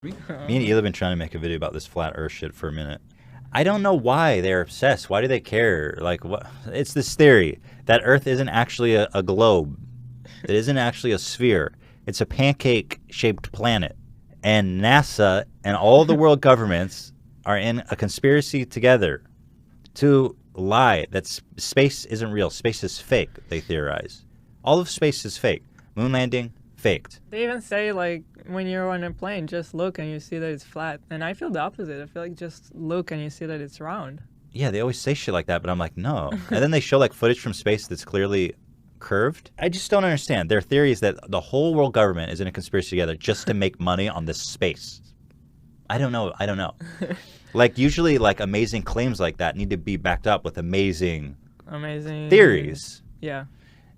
Me and Ela have been trying to make a video about this flat Earth shit for a minute. I don't know why they're obsessed. Why do they care? Like, what? It's this theory that Earth isn't actually a globe. It isn't actually a sphere. It's a pancake-shaped planet. And NASA and all the world governments are in a conspiracy together to lie that space isn't real. Space is fake, they theorize. All of space is fake. Moon landing, faked. They even say, like, when you're on a plane, just look and you see that it's flat. And I feel the opposite. I feel like just look and you see that it's round. Yeah, they always say shit like that, but I'm like, no. And then they show like footage from space that's clearly curved. I just don't understand. Their theory is that the whole world government is in a conspiracy together just to make money on this space. I don't know. Like, usually, like, amazing claims like that need to be backed up with amazing theories. Yeah.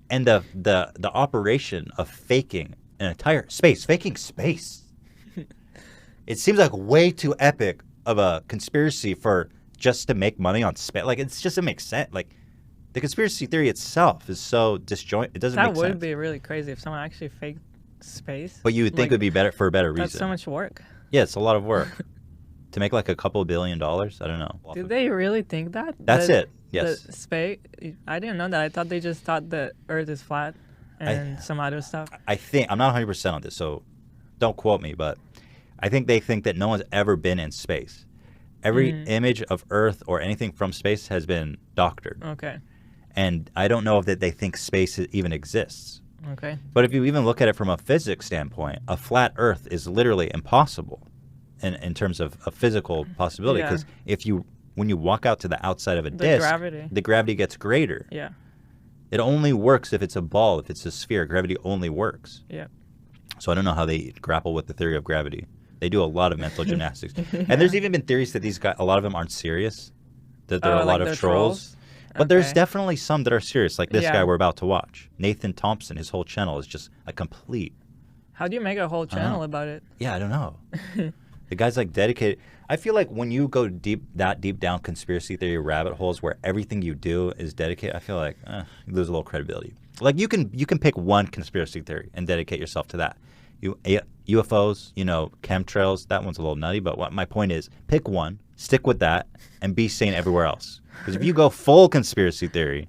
And the operation of faking an entire space, faking space. It seems like way too epic of a conspiracy for just to make money on space. Like, it's just, it makes sense. Like, the conspiracy theory itself is so disjointed. It doesn't make sense. That would be really crazy if someone actually faked space. But you would think it would be better for a better reason. That's so much work. Yeah, it's a lot of work. To make like a couple $1 billion, I don't know. Did they really think that? That's it. Yes. The space. I didn't know that. I thought they just thought the Earth is flat and some other stuff. I think I'm not 100% on this, so don't quote me, but I think they think that no one's ever been in space. Every image of Earth or anything from space has been doctored. Okay. And I don't know if that they think space even exists. Okay. But if you even look at it from a physics standpoint, a flat Earth is literally impossible in terms of a physical possibility. Because when you walk out to the outside of a disk, the gravity gets greater. Yeah. It only works if it's a ball. If it's a sphere, gravity only works. Yeah. So I don't know how they grapple with the theory of gravity. They do a lot of mental gymnastics. And there's even been theories that these guys, a lot of them aren't serious, that there are a lot of trolls. But there's definitely some that are serious, like this guy we're about to watch. Nathan Thompson, his whole channel is just a complete... How do you make a whole channel about it? Yeah, I don't know. The guy's like dedicated. I feel like when you go deep down conspiracy theory rabbit holes where everything you do is dedicated, I feel like you lose a little credibility. Like you can pick one conspiracy theory and dedicate yourself to that. UFOs, chemtrails, that one's a little nutty, but my point is pick one, stick with that, and be sane everywhere else. Because if you go full conspiracy theory,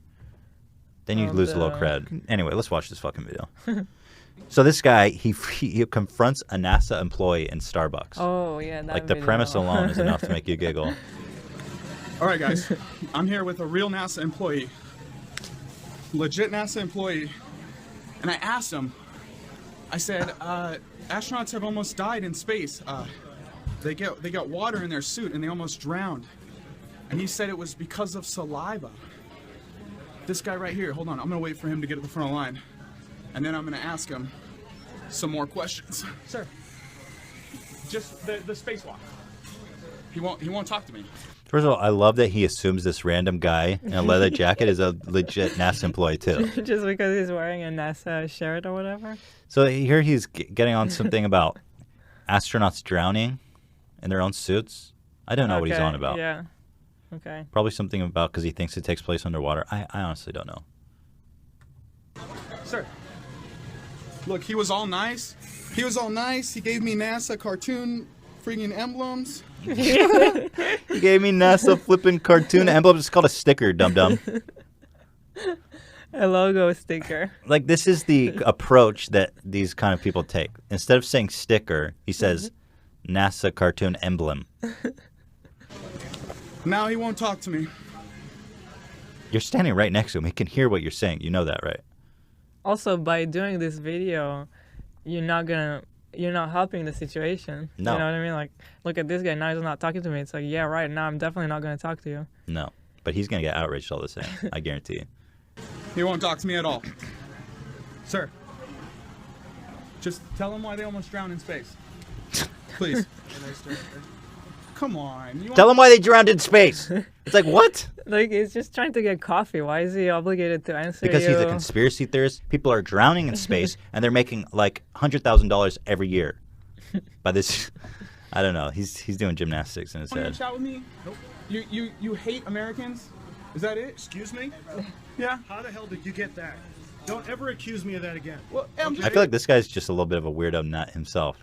then you lose a little cred. Anyway, let's watch this fucking video. So this guy, he confronts a NASA employee in Starbucks. Oh, yeah. Like the premise alone is enough to make you giggle. All right, guys. I'm here with a real NASA employee. Legit NASA employee. And I asked him, I said, astronauts have almost died in space. They got water in their suit and they almost drowned. And he said it was because of saliva. This guy right here, hold on, I'm gonna wait for him to get to the front of the line. And then I'm gonna ask him some more questions. Sir, just the spacewalk. He won't talk to me. First of all, I love that he assumes this random guy in a leather jacket is a legit NASA employee too. Just because he's wearing a NASA shirt or whatever? So here he's getting on something about astronauts drowning in their own suits. I don't know what he's on about. Yeah. Okay. Probably something about because he thinks it takes place underwater. I honestly don't know. Sir. Look, he was all nice. He gave me NASA cartoon freaking emblems. He gave me NASA flipping cartoon emblems. It's called a sticker, dum-dum. A logo sticker. Like, this is the approach that these kind of people take. Instead of saying sticker, he says NASA cartoon emblem. Now he won't talk to me. You're standing right next to him. He can hear what you're saying. You know that, right? Also, by doing this video, you're not helping the situation. No. You know what I mean? Like, look at this guy. Now he's not talking to me. It's like, yeah, right. Now I'm definitely not going to talk to you. No. But he's going to get outraged all the same. I guarantee you. He won't talk to me at all. Sir, Just tell him why they almost drowned in space. Please. Come on. Tell him why they drowned in space. It's like, what? Like, he's just trying to get coffee. Why is he obligated to answer Because you? he's a conspiracy theorist. People are drowning in space, and they're making like $100,000 every year by this. I don't know. He's doing gymnastics in his Want head. to chat with me? Nope. You hate Americans? Is that it? excuse me? Yeah. How the hell did you get that? Don't ever accuse me of that again. Well, I feel like this guy's just a little bit of a weirdo nut himself.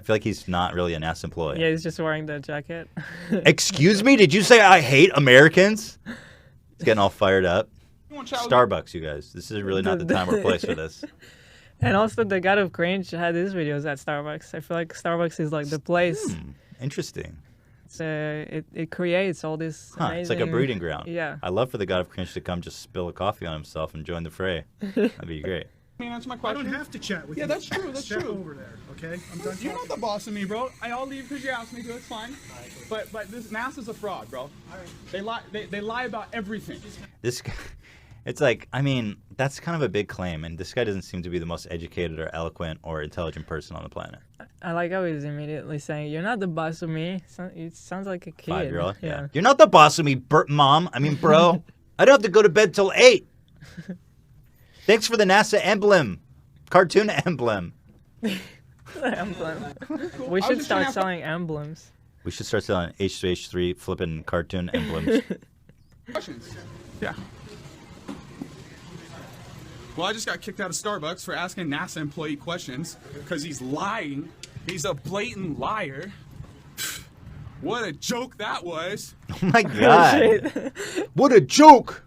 I feel like he's not really a NASA employee. Yeah, he's just wearing the jacket. Excuse me? Did you say I hate Americans? He's getting all fired up. You want to chat with me? Starbucks, you guys. This is really not the time or place for this. And also, the God of Cringe had his videos at Starbucks. I feel like Starbucks is like the place. Interesting. It creates all this. Huh, it's like a amazing- breeding ground. Yeah. I love for the God of Cringe to come just spill a coffee on himself and join the fray. That'd be great. Can you answer my I question? don't have to chat with Yeah, you. that's true, that's Step true. over there, okay? I'm done You're not talking. the boss of me, bro. I'll leave because you asked me to. It's fine. But this NASA's a fraud, bro. They lie. They lie about everything. This guy, it's like, I mean, that's kind of a big claim, and this guy doesn't seem to be the most educated or eloquent or intelligent person on the planet. I like how he's immediately saying, "You're not the boss of me." It sounds like a kid. 5-year-old? Yeah. You're not the boss of me, Mom. I mean, bro. I don't have to go to bed till 8. Thanks for the NASA emblem. Cartoon emblem. Emblem. We I was should just trying start to- selling emblems. We should start selling H3H3 flipping cartoon emblems. Questions? Yeah. Well, I just got kicked out of Starbucks for asking NASA employee questions because he's lying. He's a blatant liar. What a joke that was. Oh my God. What a joke.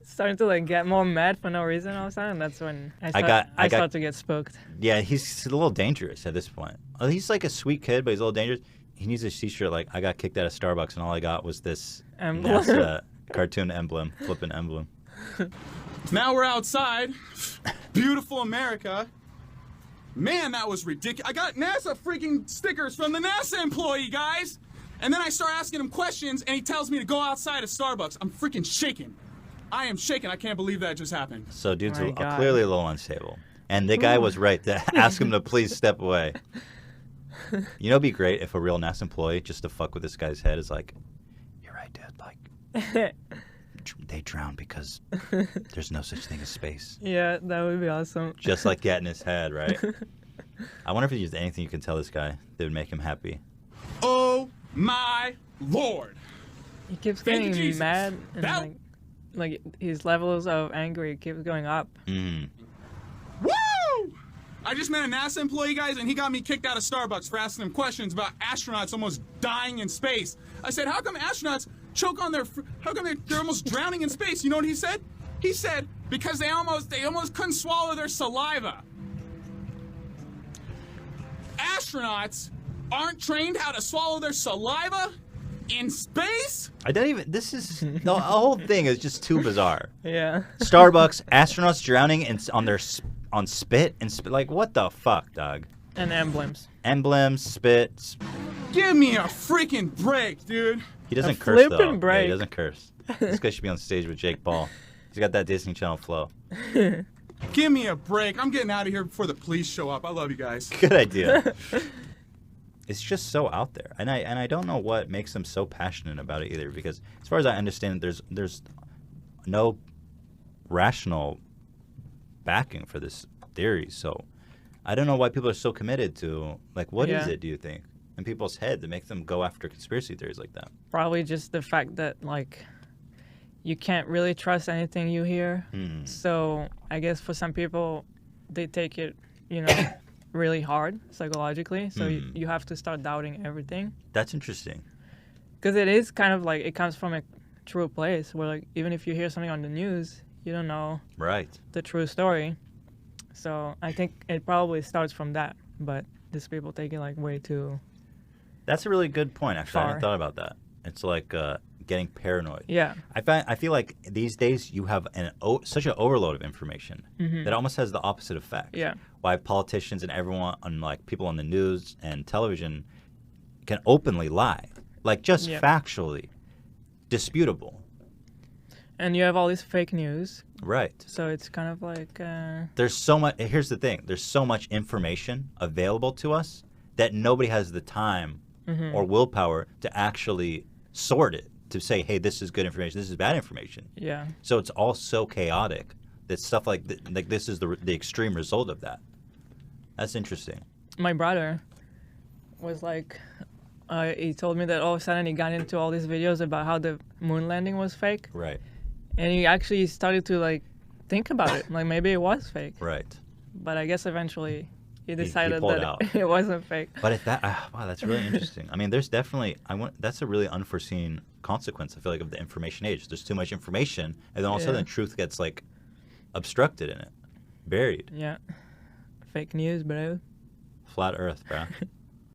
Starting to like get more mad for no reason all of a sudden. That's when I got- start to get spooked. Yeah, he's a little dangerous at this point. He's like a sweet kid, but he's a little dangerous. He needs a t-shirt like, I got kicked out of Starbucks and all I got was this Emblem. NASA cartoon emblem, flipping emblem. Now we're outside. Beautiful America. Man, that was ridiculous. I got NASA freaking stickers from the NASA employee, guys. And then I start asking him questions, and he tells me to go outside of Starbucks. I'm freaking shaking. I am shaking. I can't believe that just happened. So dude's My God. clearly a little unstable. And the guy was right to ask him to please step away. You know, it'd be great if a real NASA employee, just to fuck with this guy's head, is like, you're right, dude. Like, they drown because there's no such thing as space. Yeah, that would be awesome. Just like that in his head, right? I wonder if there's anything you can tell this guy that would make him happy. Oh my Lord. He keeps Thank you, getting Jesus. mad and That- like his levels of angry keeps going up. Mm. Woo! I just met a NASA employee, guys, and he got me kicked out of Starbucks for asking him questions about astronauts almost dying in space. I said, how come astronauts choke on their, how come they're almost drowning in space? You know what he said? He said, because they almost couldn't swallow their saliva. Astronauts aren't trained how to swallow their saliva in space? I don't even. This is the whole thing is just too bizarre. Yeah. Starbucks, astronauts drowning on spit and spit. Like what the fuck, dog? And emblems. Emblems, spit. Give me a freaking break, dude. He doesn't A curse though. flippin' Yeah, break. he doesn't curse. This guy should be on stage with Jake Paul. He's got that Disney Channel flow. Give me a break. I'm getting out of here before the police show up. I love you guys. Good idea. It's just so out there, and I don't know what makes them so passionate about it either. Because as far as I understand, there's no rational backing for this theory. So I don't know why people are so committed to like what is Yeah. it? Do you think in people's head that makes them go after conspiracy theories like that? Probably just the fact that like you can't really trust anything you hear. Hmm. So I guess for some people, they take it, you know, really hard psychologically. So you have to start doubting everything. That's interesting. Because it is kind of like it comes from a true place where like even if you hear something on the news, you don't know Right. the true story. So I think it probably starts from that. But these people take it like way too. That's a really good point. Actually, I hadn't Far. thought about that. It's like getting paranoid. Yeah. I feel like these days you have such an overload of information that it almost has the opposite effect. Yeah. Why politicians and everyone, and like people on the news and television, can openly lie, like just Yeah. factually disputable. And you have all this fake news. Right. So it's kind of like. There's so much. Here's the thing. There's so much information available to us that nobody has the time or willpower to actually sort it. To say, hey, this is good information. This is bad information. Yeah. So it's all so chaotic that stuff like this is the extreme result of that. That's interesting. My brother was like, he told me that all of a sudden he got into all these videos about how the moon landing was fake. Right. And he actually started to like think about it. Like maybe it was fake. Right. But I guess eventually he decided pulled that out. it wasn't fake. But if that, wow, that's really interesting. I mean, there's definitely, that's a really unforeseen consequence, I feel like, of the information age. There's too much information, and then all of a sudden, truth gets, like, obstructed in it, buried. Yeah. Fake news, bro. Flat Earth, bro.